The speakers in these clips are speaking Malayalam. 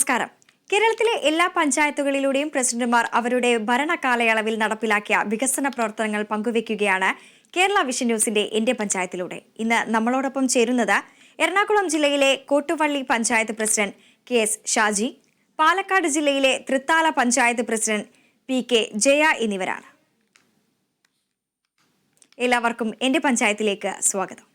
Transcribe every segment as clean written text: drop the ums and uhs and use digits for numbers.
നമസ്കാരം. കേരളത്തിലെ എല്ലാ പഞ്ചായത്തുകളിലൂടെയും പ്രസിഡന്റുമാർ അവരുടെ ഭരണകാലയളവിൽ നടപ്പിലാക്കിയ വികസന പ്രവർത്തനങ്ങൾ പങ്കുവയ്ക്കുകയാണ് കേരള വിഷൻ ന്യൂസിന്റെ എന്റെ പഞ്ചായത്തിലൂടെ. ഇന്ന് നമ്മളോടൊപ്പം ചേരുന്നത് എറണാകുളം ജില്ലയിലെ കോട്ടുവള്ളി പഞ്ചായത്ത് പ്രസിഡന്റ് KS ഷാജി, പാലക്കാട് ജില്ലയിലെ തൃത്താല പഞ്ചായത്ത് പ്രസിഡന്റ് PK ജയ എന്നിവരാണ്. എല്ലാവർക്കും എന്റെ പഞ്ചായത്തിലേക്ക് സ്വാഗതം.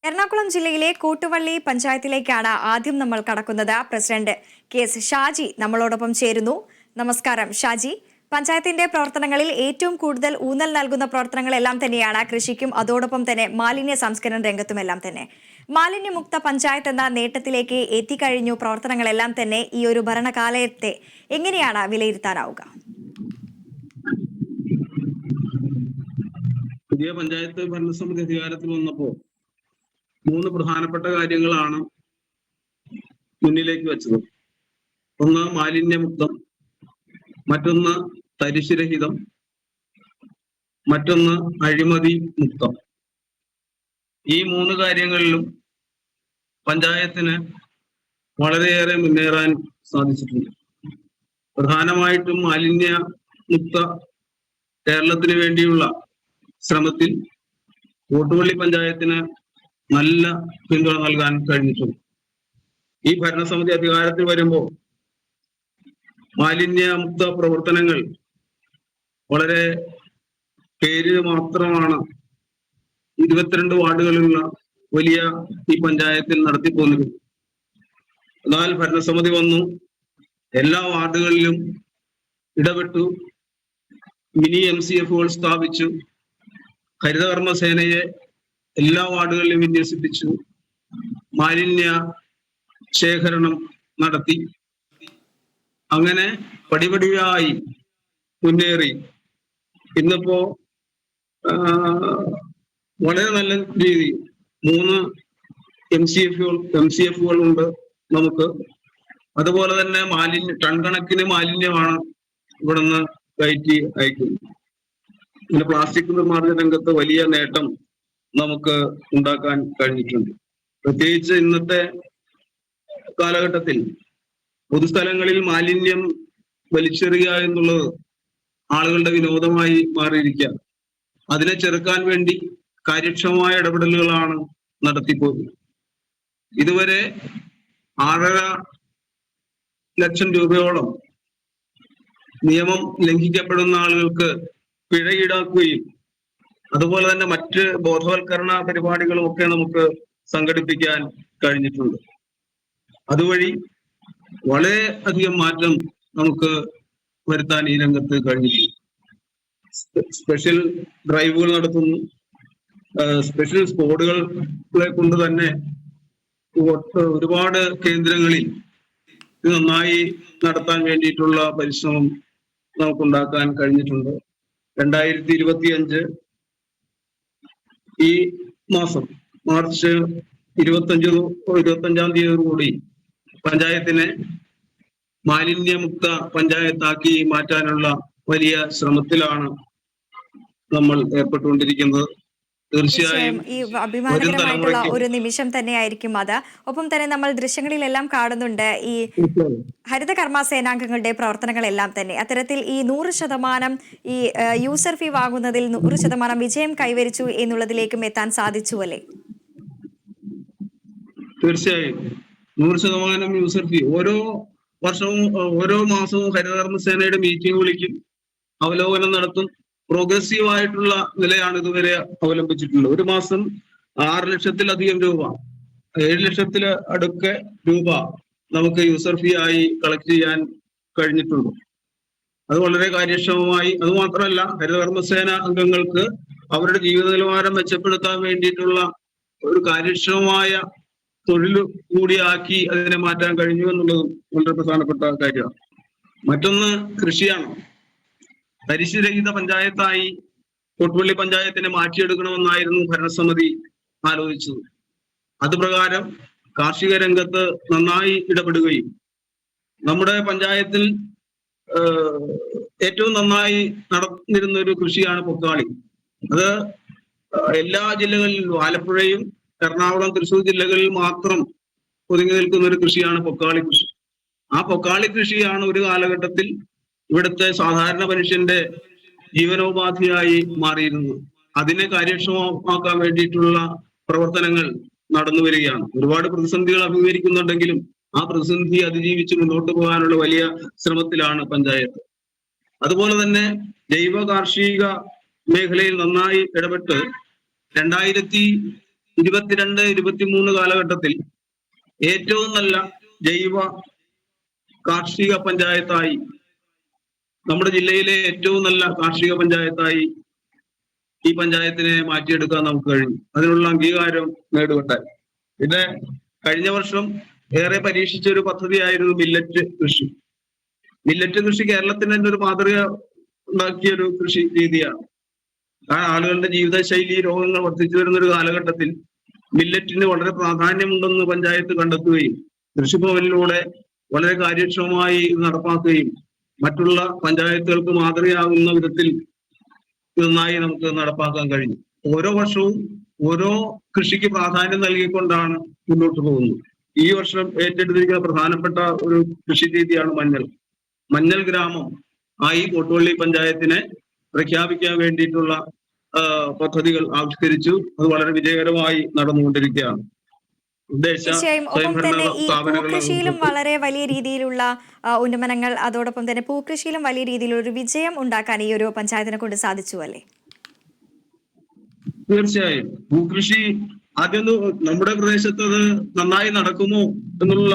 എറണാകുളം ജില്ലയിലെ കോട്ടുവള്ളി പഞ്ചായത്തിലേക്കാണ് ആദ്യം നമ്മൾ കടക്കുന്നത്. പ്രസിഡന്റ് KS ഷാജി നമ്മളോടൊപ്പം ചേരുന്നു. നമസ്കാരം ഷാജി. പഞ്ചായത്തിന്റെ പ്രവർത്തനങ്ങളിൽ ഏറ്റവും കൂടുതൽ ഊന്നൽ നൽകുന്ന പ്രവർത്തനങ്ങളെല്ലാം തന്നെയാണ് കൃഷിക്കും അതോടൊപ്പം തന്നെ മാലിന്യ സംസ്കരണ രംഗത്തുമെല്ലാം തന്നെ. മാലിന്യമുക്ത പഞ്ചായത്ത് എന്ന നേട്ടത്തിലേക്ക് എത്തിക്കഴിഞ്ഞു പ്രവർത്തനങ്ങളെല്ലാം തന്നെ. ഈ ഒരു ഭരണകാലത്തെ എങ്ങനെയാണ് വിലയിരുത്താനാവുക? പുതിയ പഞ്ചായത്ത് ഭരണസമിതി അധികാരത്തിൽ വന്നപ്പോൾ 3 പ്രധാനപ്പെട്ട കാര്യങ്ങളാണ് മുന്നിലേക്ക് വെച്ചത്. ഒന്ന് മാലിന്യമുക്തം, മറ്റൊന്ന് തരിശുരഹിതം, മറ്റൊന്ന് അഴിമതി മുക്തം. ഈ 3 കാര്യങ്ങളിലും പഞ്ചായത്തിന് വളരെയേറെ മുന്നേറാൻ സാധിച്ചിട്ടുണ്ട്. പ്രധാനമായിട്ടും മാലിന്യ മുക്ത കേരളത്തിന് വേണ്ടിയുള്ള ശ്രമത്തിൽ കോട്ടുവള്ളി പഞ്ചായത്തിന് നല്ല പിന്തുണ നൽകാൻ കഴിഞ്ഞിട്ടുണ്ട്. ഈ ഭരണസമിതി അധികാരത്തിൽ വരുമ്പോൾ മാലിന്യമുക്ത പ്രവർത്തനങ്ങൾ വളരെ പേര് മാത്രമാണ് 22 വാർഡുകളുള്ള വലിയ ഈ പഞ്ചായത്തിൽ നടത്തിപ്പോന്നിരുന്നത്. എന്നാൽ ഭരണസമിതി വന്നു, എല്ലാ വാർഡുകളിലും ഇടപെട്ടു, മിനി MCFകൾ സ്ഥാപിച്ചു, ഹരിതകർമ്മസേനയെ എല്ലാ വാർഡുകളിലും വിന്യസിപ്പിച്ചു, മാലിന്യ ശേഖരണം നടത്തി. അങ്ങനെ പടിപടിയായി മുന്നേറി ഇന്നിപ്പോ വളരെ നല്ല രീതി 3 MCFകൾ ഉണ്ട് നമുക്ക്. അതുപോലെ തന്നെ ടൺ കണക്കിന് മാലിന്യമാണ് ഇവിടുന്ന് കയറ്റി അയക്കുന്നത്. പിന്നെ പ്ലാസ്റ്റിക് നിർമ്മാർജ്ജന രംഗത്ത് വലിയ നേട്ടം നമുക്ക് ഉണ്ടാക്കാൻ കഴിഞ്ഞിട്ടുണ്ട്. പ്രത്യേകിച്ച് ഇന്നത്തെ കാലഘട്ടത്തിൽ പൊതുസ്ഥലങ്ങളിൽ മാലിന്യം വലിച്ചെറിയുക എന്നുള്ളത് ആളുകളുടെ വിനോദമായി മാറിയിരിക്കുക. അതിനെ ചെറുക്കാൻ വേണ്ടി കാര്യക്ഷമമായ ഇടപെടലുകളാണ് നടത്തിപ്പോകുന്നത്. ഇതുവരെ 6.5 ലക്ഷം രൂപയോളം നിയമം ലംഘിക്കപ്പെടുന്ന ആളുകൾക്ക് പിഴ ഈടാക്കുകയും അതുപോലെ തന്നെ മറ്റ് ബോധവൽക്കരണ പരിപാടികളും ഒക്കെ നമുക്ക് സംഘടിപ്പിക്കാൻ കഴിഞ്ഞിട്ടുണ്ട്. അതുവഴി വളരെ അധികം മാറ്റം നമുക്ക് വരുത്താൻ ഈ രംഗത്ത് കഴിഞ്ഞിട്ടുണ്ട്. സ്പെഷ്യൽ ഡ്രൈവുകൾ നടത്തുന്നു, സ്പെഷ്യൽ സ്ക്വാഡുകളെ കൊണ്ട് തന്നെ ഒരുപാട് കേന്ദ്രങ്ങളിൽ ഇത് നന്നായി നടത്താൻ വേണ്ടിയിട്ടുള്ള പരിശ്രമം നമുക്കുണ്ടാക്കാൻ കഴിഞ്ഞിട്ടുണ്ട്. 2025 ഈ മാസം മാർച്ച് 25-ാം തീയതിയോടുകൂടി പഞ്ചായത്തിനെ മാലിന്യമുക്ത പഞ്ചായത്താക്കി മാറ്റാനുള്ള വലിയ ശ്രമത്തിലാണ് നമ്മൾ ഏർപ്പെട്ടുകൊണ്ടിരിക്കുന്നത്. തീർച്ചയായും ഈ അഭിമാനകരമായിട്ടുള്ള ഒരു നിമിഷം തന്നെയായിരിക്കും അത്. ഒപ്പം തന്നെ നമ്മൾ ദൃശ്യങ്ങളിലെല്ലാം കാണുന്നുണ്ട് ഈ ഹരിത കർമ്മസേനാംഗങ്ങളുടെ പ്രവർത്തനങ്ങളെല്ലാം തന്നെ. അത്തരത്തിൽ ഈ 100% ഈ യൂസർ ഫീ വാങ്ങുന്നതിൽ 100% വിജയം കൈവരിച്ചു എന്നുള്ളതിലേക്കും എത്താൻ സാധിച്ചു അല്ലേ? തീർച്ചയായും 100% യൂസർ ഫീ. ഓരോ വർഷവും ഓരോ മാസവും ഹരിതകർമ്മസേനയുടെ മീറ്റിംഗ് വിളിക്കും, അവലോകനം നടത്തും. പ്രോഗ്രസീവ് ആയിട്ടുള്ള നിലയാണ് ഇതുവരെ അവലംബിച്ചിട്ടുള്ളത്. ഒരു മാസം 6 ലക്ഷത്തിലധികം രൂപ, 7 ലക്ഷത്തില് അടുക്കെ രൂപ നമുക്ക് യൂസർ ഫീ ആയി കളക്ട് ചെയ്യാൻ കഴിഞ്ഞിട്ടുണ്ട്. അത് വളരെ കാര്യക്ഷമമായി. അതുമാത്രമല്ല, ഹരിതകർമ്മസേന അംഗങ്ങൾക്ക് അവരുടെ ജീവിത നിലവാരം മെച്ചപ്പെടുത്താൻ വേണ്ടിയിട്ടുള്ള ഒരു കാര്യക്ഷമമായ തൊഴിൽ കൂടിയാക്കി അതിനെ മാറ്റാൻ കഴിഞ്ഞു എന്നുള്ളതും വളരെ പ്രധാനപ്പെട്ട കാര്യമാണ്. മറ്റൊന്ന് കൃഷിയാണ്. തരിശുരഹിത പഞ്ചായത്തായി കോട്ടുവള്ളി പഞ്ചായത്തിനെ മാറ്റിയെടുക്കണമെന്നായിരുന്നു ഭരണസമിതി ആലോചിച്ചത്. അതുപ്രകാരം കാർഷിക രംഗത്ത് നന്നായി ഇടപെടുകയും നമ്മുടെ പഞ്ചായത്തിൽ ഏറ്റവും നന്നായി നടന്നിരുന്ന ഒരു കൃഷിയാണ് പൊക്കാളി. അത് എല്ലാ ജില്ലകളിലും, ആലപ്പുഴയും എറണാകുളം, തൃശ്ശൂർ ജില്ലകളിൽ മാത്രം ഒതുങ്ങി നിൽക്കുന്ന ഒരു കൃഷിയാണ് പൊക്കാളി കൃഷി. ആ പൊക്കാളി കൃഷിയാണ് ഒരു കാലഘട്ടത്തിൽ ഇവിടുത്തെ സാധാരണ മനുഷ്യന്റെ ജീവനോപാധിയായി മാറിയിരുന്നത്. അതിനെ കാര്യക്ഷമമാക്കാൻ വേണ്ടിയിട്ടുള്ള പ്രവർത്തനങ്ങൾ നടന്നു വരികയാണ്. ഒരുപാട് പ്രതിസന്ധികൾ അഭിമുഖീകരിക്കുന്നുണ്ടെങ്കിലും ആ പ്രതിസന്ധി അതിജീവിച്ച് മുന്നോട്ട് പോകാനുള്ള വലിയ ശ്രമത്തിലാണ് പഞ്ചായത്ത്. അതുപോലെ തന്നെ ജൈവ കാർഷിക മേഖലയിൽ നന്നായി ഇടപെട്ട് 2022-23 കാലഘട്ടത്തിൽ ഏറ്റവും നല്ല ജൈവ കാർഷിക പഞ്ചായത്തായി, നമ്മുടെ ജില്ലയിലെ ഏറ്റവും നല്ല കാർഷിക പഞ്ചായത്തായി ഈ പഞ്ചായത്തിനെ മാറ്റിയെടുക്കാൻ നമുക്ക് കഴിഞ്ഞു. അതിനുള്ള അംഗീകാരം നേടുകയുണ്ടായി. പിന്നെ കഴിഞ്ഞ വർഷം ഏറെ പരീക്ഷിച്ച ഒരു പദ്ധതിയായിരുന്നു മില്ലറ്റ് കൃഷി. മില്ലറ്റ് കൃഷി കേരളത്തിന് തന്നെ ഒരു മാതൃക ഉണ്ടാക്കിയ ഒരു കൃഷി രീതിയാണ്. ആ ആളുകളുടെ ജീവിതശൈലി രോഗങ്ങൾ വർദ്ധിച്ചു വരുന്ന ഒരു കാലഘട്ടത്തിൽ മില്ലറ്റിന് വളരെ പ്രാധാന്യമുണ്ടെന്ന് പഞ്ചായത്ത് കണ്ടെത്തുകയും കൃഷിഭവനിലൂടെ വളരെ കാര്യക്ഷമമായി നടപ്പാക്കുകയും മറ്റുള്ള പഞ്ചായത്തുകൾക്ക് മാതൃകയാകുന്ന വിധത്തിൽ നന്നായി നമുക്ക് നടപ്പാക്കാൻ കഴിഞ്ഞു. ഓരോ വർഷവും ഓരോ കൃഷിക്ക് പ്രാധാന്യം നൽകിക്കൊണ്ടാണ് മുന്നോട്ട് പോകുന്നത്. ഈ വർഷം ഏറ്റെടുത്തിരിക്കുന്ന പ്രധാനപ്പെട്ട ഒരു കൃഷി രീതിയാണ് മഞ്ഞൾ ഗ്രാമം ആയി കോട്ടുവള്ളി പഞ്ചായത്തിനെ പ്രഖ്യാപിക്കാൻ വേണ്ടിയിട്ടുള്ള പദ്ധതികൾ ആവിഷ്കരിച്ചു. അത് വളരെ വിജയകരമായി നടന്നുകൊണ്ടിരിക്കുകയാണ്. തീർച്ചയായും. ഒപ്പം തന്നെ ഈ പൂക്കൃഷിയിലും വളരെ വലിയ രീതിയിലുള്ള ഉന്നമനങ്ങൾ, അതോടൊപ്പം തന്നെ പൂക്കൃഷിയിലും വലിയ രീതിയിലുള്ള ഒരു വിജയം ഉണ്ടാക്കാൻ ഈ ഒരു പഞ്ചായത്തിനെ കൊണ്ട് സാധിച്ചു അല്ലേ? തീർച്ചയായും. പൂക്കൃഷി ആദ്യം നമ്മുടെ പ്രദേശത്ത് അത് നന്നായി നടക്കുമോ എന്നുള്ള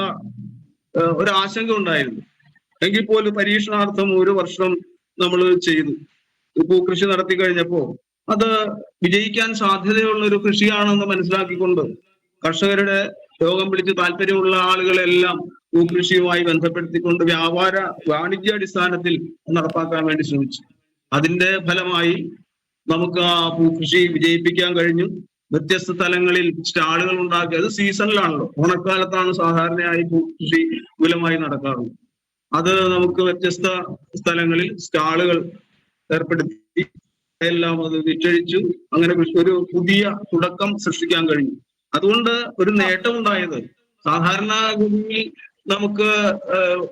ഒരു ആശങ്ക ഉണ്ടായിരുന്നു. എങ്കിൽ പോലും പരീക്ഷണാർത്ഥം ഒരു വർഷം നമ്മൾ ചെയ്തു. പൂക്കൃഷി നടത്തി കഴിഞ്ഞപ്പോ അത് വിജയിക്കാൻ സാധ്യതയുള്ള ഒരു കൃഷിയാണെന്ന് മനസ്സിലാക്കിക്കൊണ്ട് കർഷകരുടെ രോഗം പിടിച്ച് താല്പര്യമുള്ള ആളുകളെല്ലാം പൂക്കൃഷിയുമായി ബന്ധപ്പെടുത്തിക്കൊണ്ട് വാണിജ്യാടിസ്ഥാനത്തിൽ നടപ്പാക്കാൻ വേണ്ടി ശ്രമിച്ചു. അതിന്റെ ഫലമായി നമുക്ക് ആ പൂക്കൃഷി വിജയിപ്പിക്കാൻ കഴിഞ്ഞു. വ്യത്യസ്ത സ്ഥലങ്ങളിൽ സ്റ്റാളുകൾ ഉണ്ടാക്കി. അത് സീസണിലാണല്ലോ, ഓണക്കാലത്താണ് സാധാരണയായി പൂക്കൃഷി വിപുലമായി നടക്കാറുള്ളത്. അത് നമുക്ക് വ്യത്യസ്ത സ്ഥലങ്ങളിൽ സ്റ്റാളുകൾ ഏർപ്പെടുത്തി എല്ലാം അത് വിറ്റഴിച്ചു. അങ്ങനെ ഒരു പുതിയ തുടക്കം സൃഷ്ടിക്കാൻ കഴിഞ്ഞു. അതുകൊണ്ട് ഒരു നേട്ടം ഉണ്ടായത്, സാധാരണ ഭൂമിയിൽ നമുക്ക്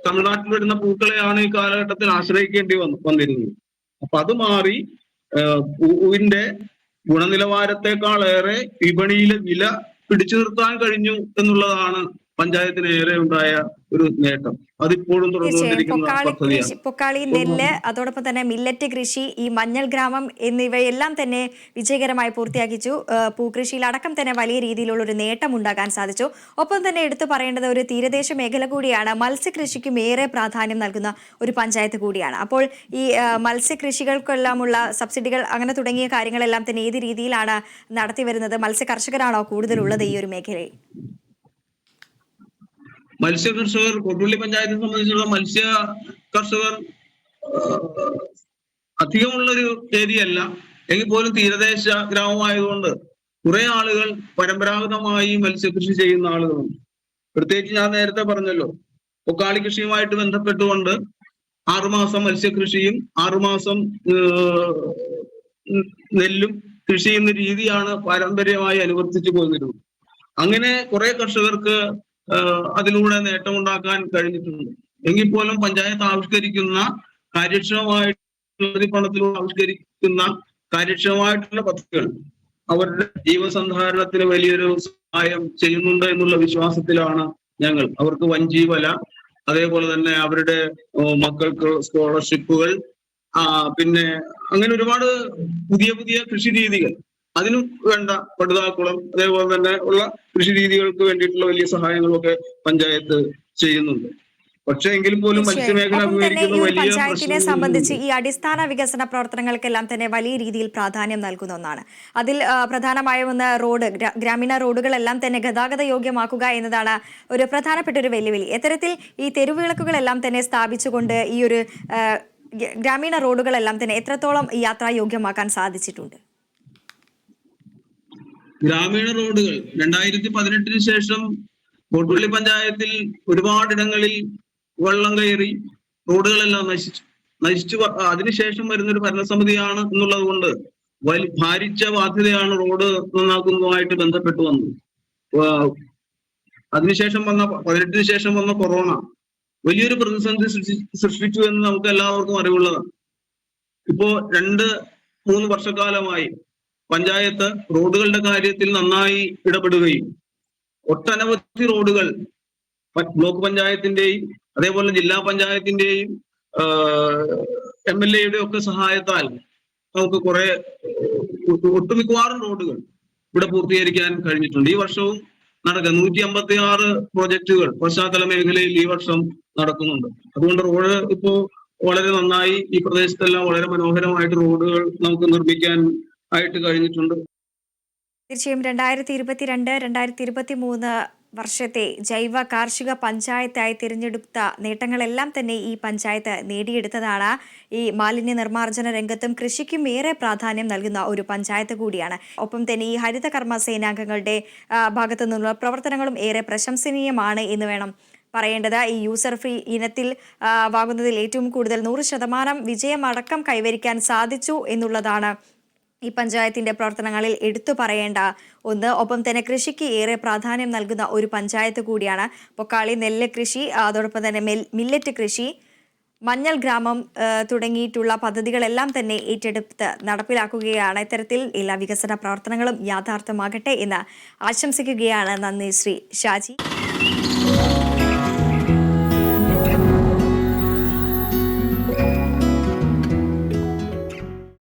തമിഴ്നാട്ടിൽ വരുന്ന പൂക്കളെയാണ് ഈ കാലഘട്ടത്തിൽ ആശ്രയിക്കേണ്ടി വന്നിരുന്നത്. അപ്പൊ അത് മാറി പൂവിന്റെ ഗുണനിലവാരത്തെക്കാളേറെ വിപണിയിലെ വില പിടിച്ചു നിർത്താൻ കഴിഞ്ഞു എന്നുള്ളതാണ് പഞ്ചായത്തിന് ഏറെ ഉണ്ടായ ഒരു നേട്ടം. അതിപ്പോഴും തുടർന്നുകൊണ്ടിരിക്കുന്ന പൊക്കാളി നെല്ല്, അതോടൊപ്പം തന്നെ മില്ലറ്റ് കൃഷി, ഈ മഞ്ഞൾ ഗ്രാമം എന്നിവയെല്ലാം തന്നെ വിജയകരമായി പൂർത്തിയാക്കിച്ചു. പൂക്കൃഷിയിൽ അടക്കം തന്നെ വലിയ രീതിയിലുള്ള ഒരു നേട്ടം ഉണ്ടാക്കാൻ സാധിച്ചു. ഒപ്പം തന്നെ എടുത്തു പറയേണ്ടത് ഒരു തീരദേശ മേഖല കൂടിയാണ്. മത്സ്യകൃഷിക്കും ഏറെ പ്രാധാന്യം നൽകുന്ന ഒരു പഞ്ചായത്ത് കൂടിയാണ്. അപ്പോൾ ഈ മത്സ്യകൃഷികൾക്കെല്ലാമുള്ള സബ്സിഡികൾ അങ്ങനെ തുടങ്ങിയ കാര്യങ്ങളെല്ലാം തന്നെ ഏത് രീതിയിലാണ് നടത്തി വരുന്നത്? മത്സ്യ കർഷകരാണോ കൂടുതലുള്ളത് ഈ ഒരു മേഖലയിൽ? മത്സ്യ കർഷകർ, കോട്ടുവള്ളി പഞ്ചായത്തിനെ സംബന്ധിച്ചിടത്തോളം മത്സ്യ കർഷകർ അധികമുള്ളൊരു ഏരിയയല്ല. എങ്കിൽ പോലും തീരദേശ ഗ്രാമമായതുകൊണ്ട് കുറെ ആളുകൾ പരമ്പരാഗതമായി മത്സ്യകൃഷി ചെയ്യുന്ന ആളുകളുണ്ട്. പ്രത്യേകിച്ച് ഞാൻ നേരത്തെ പറഞ്ഞല്ലോ, പൊക്കാളി കൃഷിയുമായിട്ട് ബന്ധപ്പെട്ടുകൊണ്ട് 6 മാസം മത്സ്യകൃഷിയും 6 മാസം നെല്ലും കൃഷി ചെയ്യുന്ന രീതിയാണ് പാരമ്പര്യമായി അനുവർത്തിച്ചു പോന്നിരുന്നത്. അങ്ങനെ കുറെ കർഷകർക്ക് അതിലൂടെ നേട്ടമുണ്ടാക്കാൻ കഴിഞ്ഞിട്ടുണ്ട്. എങ്കിൽ പോലും പഞ്ചായത്ത് ആവിഷ്കരിക്കുന്ന കാര്യക്ഷമമായിട്ടുള്ള പണത്തിലൂടെ ആവിഷ്കരിക്കുന്ന കാര്യക്ഷമമായിട്ടുള്ള പദ്ധതികൾ അവരുടെ ജീവസന്ധാരണത്തിന് വലിയൊരു സഹായം ചെയ്യുന്നുണ്ട് എന്നുള്ള വിശ്വാസത്തിലാണ് ഞങ്ങൾ. അവർക്ക് വഞ്ചിവല, അതേപോലെ തന്നെ അവരുടെ മക്കൾക്ക് സ്കോളർഷിപ്പുകൾ, പിന്നെ അങ്ങനെ ഒരുപാട് പുതിയ പുതിയ കൃഷി രീതികൾ, അതിനും വേണ്ട പടുതാക്കുളം, അതേപോലെ തന്നെ ഉള്ള കൃഷി രീതികൾക്ക് വേണ്ടിയിട്ടുള്ള വലിയ സഹായങ്ങളൊക്കെ പഞ്ചായത്ത് ചെയ്യുന്നുണ്ട്. പക്ഷേ എങ്കിൽ പോലും മത്സ്യമേഖല പഞ്ചായത്തിനെ സംബന്ധിച്ച് ഈ അടിസ്ഥാന വികസന പ്രവർത്തനങ്ങൾക്കെല്ലാം തന്നെ വലിയ രീതിയിൽ പ്രാധാന്യം നൽകുന്ന ഒന്നാണ്. അതിൽ പ്രധാനമായും ഒന്ന് റോഡ്, ഗ്രാമീണ റോഡുകളെല്ലാം തന്നെ ഗതാഗത യോഗ്യമാക്കുക എന്നതാണ് ഒരു പ്രധാനപ്പെട്ട ഒരു വെല്ലുവിളി. ഇത്തരത്തിൽ ഈ തെരുവിളക്കുകളെല്ലാം തന്നെ സ്ഥാപിച്ചുകൊണ്ട് ഈ ഒരു ഗ്രാമീണ റോഡുകളെല്ലാം തന്നെ എത്രത്തോളം യാത്രായോഗ്യമാക്കാൻ സാധിച്ചിട്ടുണ്ട്? ഗ്രാമീണ റോഡുകൾ 2018 ശേഷം കോട്ടുവള്ളി പഞ്ചായത്തിൽ ഒരുപാടിടങ്ങളിൽ വെള്ളം കയറി റോഡുകളെല്ലാം നശിച്ചു അതിനുശേഷം വരുന്നൊരു ഭരണസമിതിയാണ് എന്നുള്ളത് കൊണ്ട് ഭാരിച്ച ബാധ്യതയാണ് റോഡ് നന്നാക്കുന്നതുമായിട്ട് ബന്ധപ്പെട്ട് വന്നത്. അതിനുശേഷം 18 ശേഷം വന്ന കൊറോണ വലിയൊരു പ്രതിസന്ധി സൃഷ്ടിച്ചു എന്ന് നമുക്ക് എല്ലാവർക്കും അറിവുള്ളതാണ്. ഇപ്പോ 2-3 വർഷക്കാലമായി പഞ്ചായത്ത് റോഡുകളുടെ കാര്യത്തിൽ നന്നായി ഇടപെടുകയും ഒട്ടനവധി റോഡുകൾ ബ്ലോക്ക് പഞ്ചായത്തിന്റെയും അതേപോലെ ജില്ലാ പഞ്ചായത്തിന്റെയും MLA ഒക്കെ സഹായത്താൽ നമുക്ക് കുറെ ഒട്ടുമിക്കവാറും റോഡുകൾ ഇവിടെ പൂർത്തീകരിക്കാൻ കഴിഞ്ഞിട്ടുണ്ട്. ഈ വർഷവും നടക്കുക 156 പ്രോജക്റ്റുകൾ പശ്ചാത്തല മേഖലയിൽ ഈ വർഷം നടക്കുന്നുണ്ട്. അതുകൊണ്ട് റോഡ് ഇപ്പോ വളരെ നന്നായി ഈ പ്രദേശത്തെല്ലാം വളരെ മനോഹരമായിട്ട് റോഡുകൾ നമുക്ക് നിർമ്മിക്കാൻ ആയിട്ട് കഴിഞ്ഞിട്ടുണ്ട്. തീർച്ചയായും 2022-2023 വർഷത്തെ ജൈവ കാർഷിക പഞ്ചായത്തായി തിരഞ്ഞെടുത്ത നേട്ടങ്ങളെല്ലാം തന്നെ ഈ പഞ്ചായത്ത് നേടിയെടുത്തതാണ്. ഈ മാലിന്യ നിർമ്മാർജ്ജന രംഗത്തും കൃഷിക്കും ഏറെ പ്രാധാന്യം നൽകുന്ന ഒരു പഞ്ചായത്ത് കൂടിയാണ്. ഒപ്പം തന്നെ ഈ ഹരിത കർമ്മ സേനാംഗങ്ങളുടെ ഭാഗത്തു നിന്നുള്ള പ്രവർത്തനങ്ങളും ഏറെ പ്രശംസനീയമാണ് എന്ന് വേണം പറയേണ്ടത്. ഈ യൂസർ ഫ്രീ ഇനത്തിൽ വാങ്ങുന്നതിൽ ഏറ്റവും കൂടുതൽ 100% വിജയമടക്കം കൈവരിക്കാൻ സാധിച്ചു എന്നുള്ളതാണ് ഈ പഞ്ചായത്തിന്റെ പ്രവർത്തനങ്ങളിൽ എടുത്തു പറയേണ്ട ഒന്ന്. ഒപ്പം തന്നെ കൃഷിക്ക് ഏറെ പ്രാധാന്യം നൽകുന്ന ഒരു പഞ്ചായത്ത് കൂടിയാണ്. പൊക്കാളി നെല്ല് കൃഷി, അതോടൊപ്പം തന്നെ മില്ലറ്റ് കൃഷി, മഞ്ഞൾ ഗ്രാമം തുടങ്ങിയിട്ടുള്ള പദ്ധതികളെല്ലാം തന്നെ ഏറ്റെടുത്ത് നടപ്പിലാക്കുകയാണ്. ഇത്തരത്തിൽ എല്ലാ വികസന പ്രവർത്തനങ്ങളും യാഥാർത്ഥ്യമാകട്ടെ എന്ന് ആശംസിക്കുകയാണ്. നന്ദി ശ്രീ ഷാജി.